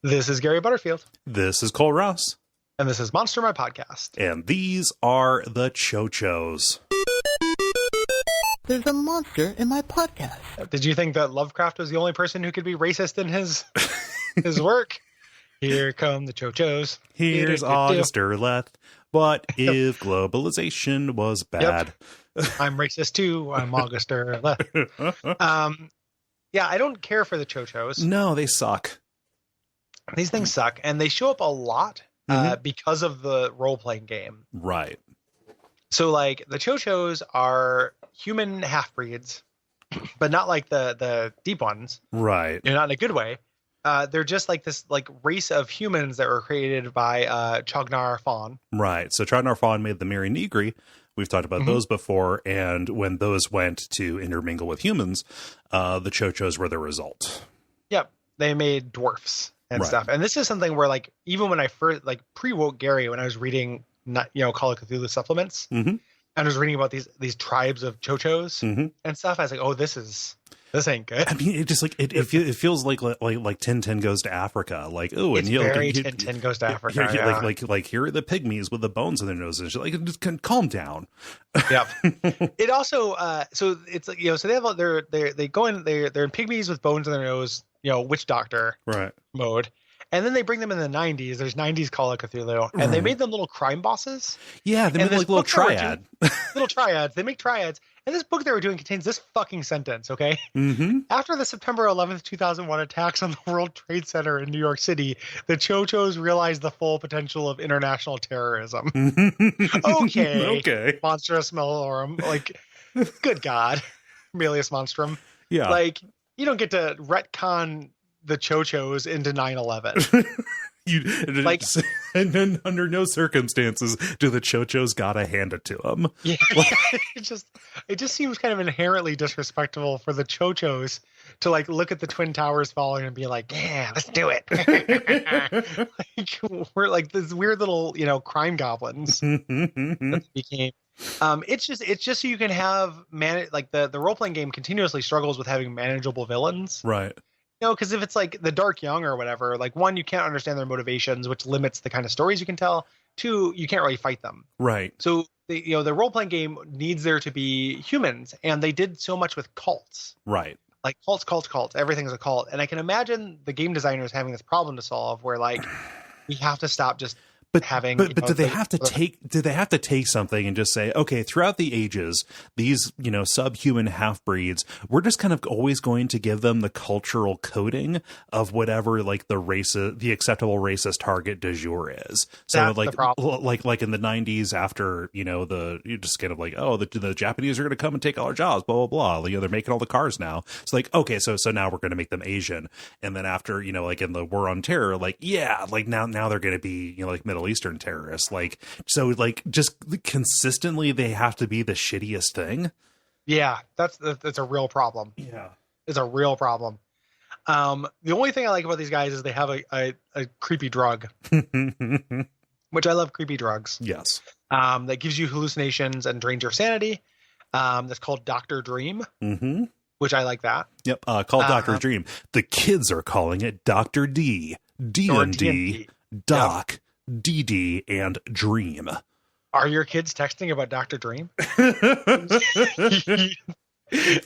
This is Gary Butterfield. This is Cole Ross. And this is Monster My Podcast. And these are the Tcho-Tchos. There's a monster in my podcast. Did you think that Lovecraft was the only person who could be racist in his work? Here come the Tcho-Tchos. Here's August Derleth. What if globalization was bad? Yep. I'm racist too. I'm August Derleth. Yeah, I don't care for the Tcho-Tchos. No, they suck. These things suck, and they show up a lot because of the role-playing game. Right. So, like, the Tcho-Tchos are human half-breeds, but not like the deep ones. Right. Not in a good way. They're just like this like race of humans that were created by Chognar Fawn. Right. So Chognar Fawn made the Miri Negri. We've talked about those before, and when those went to intermingle with humans, the Tcho-Tchos were the result. Yep. They made dwarfs and stuff. And this is something where, like, even when I first, like, pre-woke Gary, when I was reading, Call of Cthulhu supplements, and I was reading about these tribes of Tcho-Tchos and stuff, I was like, oh, this ain't good. I mean, it just like it feels like Tintin goes to Africa. Like, oh, and Tintin goes to Africa. Like here are the pygmies with the bones in their noses. Like, just calm down. Yep. It also so it's like, so they have they're in pygmies with bones in their nose. Witch doctor mode. And then they bring them in the 90s. There's 90s Call of Cthulhu. And they made them little crime bosses. Yeah, they made like little triad. Little triads. They make triads. And this book they were doing contains this fucking sentence, okay? After the September 11th, 2001 attacks on the World Trade Center in New York City, the Tcho-Tchos realized the full potential of international terrorism. Okay. Monstrous Melorum. Like, good God. Melius Monstrum. Yeah. Like, you don't get to retcon the Tcho-Tchos into 9/11. And then under no circumstances do the Tcho-Tchos gotta hand it to them. Yeah, it just seems kind of inherently disrespectful for the Tcho-Tchos to like look at the Twin Towers falling and be like, yeah, let's do it. Like, we're like this weird little crime goblins that became. It's just so you can have the role playing game continuously struggles with having manageable villains, right? Because if it's like the Dark Young or whatever, like, one, you can't understand their motivations, which limits the kind of stories you can tell. Two, you can't really fight them. Right. So the role playing game needs there to be humans, and they did so much with cults. Right. Like cults. Everything's a cult, and I can imagine the game designers having this problem to solve, where like we have to stop just. But do they have to take something and just say, okay, throughout the ages, these, subhuman half-breeds, we're just kind of always going to give them the cultural coding of whatever like the acceptable racist target du jour is. So like in the 90s after, you're just kind of like, oh, the Japanese are going to come and take all our jobs, blah, blah, blah. They're making all the cars now. It's like, okay, so now we're going to make them Asian. And then after, like in the War on Terror, like, yeah, like now they're going to be, like Middle Eastern terrorists. Like, so like just consistently they have to be the shittiest thing. Yeah, that's a real problem. Yeah, it's a real problem. The only thing I like about these guys is they have a creepy drug, which I love. Creepy drugs. Yes. That gives you hallucinations and drains your sanity. That's called Dr. Dream. Which I like that. Yep. Called Dr. Dream. The kids are calling it Dr. D. D&D. Doc. DD and Dream. Are your kids texting about Dr. Dream?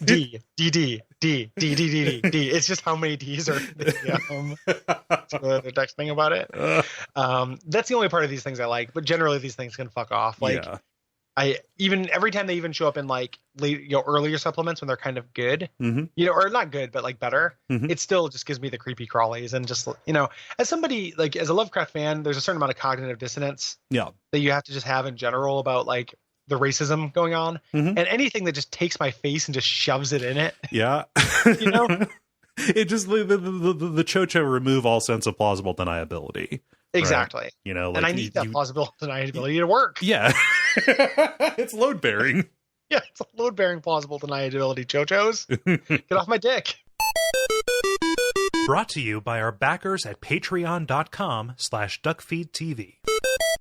D. It's just how many D's are so they're texting about it. That's the only part of these things I like, but generally these things can fuck off. Like, every time they even show up in like late, earlier supplements when they're kind of good, or not good, but like better, it still just gives me the creepy crawlies. And just, as somebody like, as a Lovecraft fan, there's a certain amount of cognitive dissonance that you have to just have in general about like the racism going on, and anything that just takes my face and just shoves it in it. Yeah. It just, the Tcho-Tcho remove all sense of plausible deniability. Exactly. Right? Like, and I need that plausible deniability to work. Yeah. It's load bearing. Yeah, it's a load bearing plausible deniability, Tcho-Tchos. Get off my dick. Brought to you by our backers at patreon.com/Duckfeed.tv.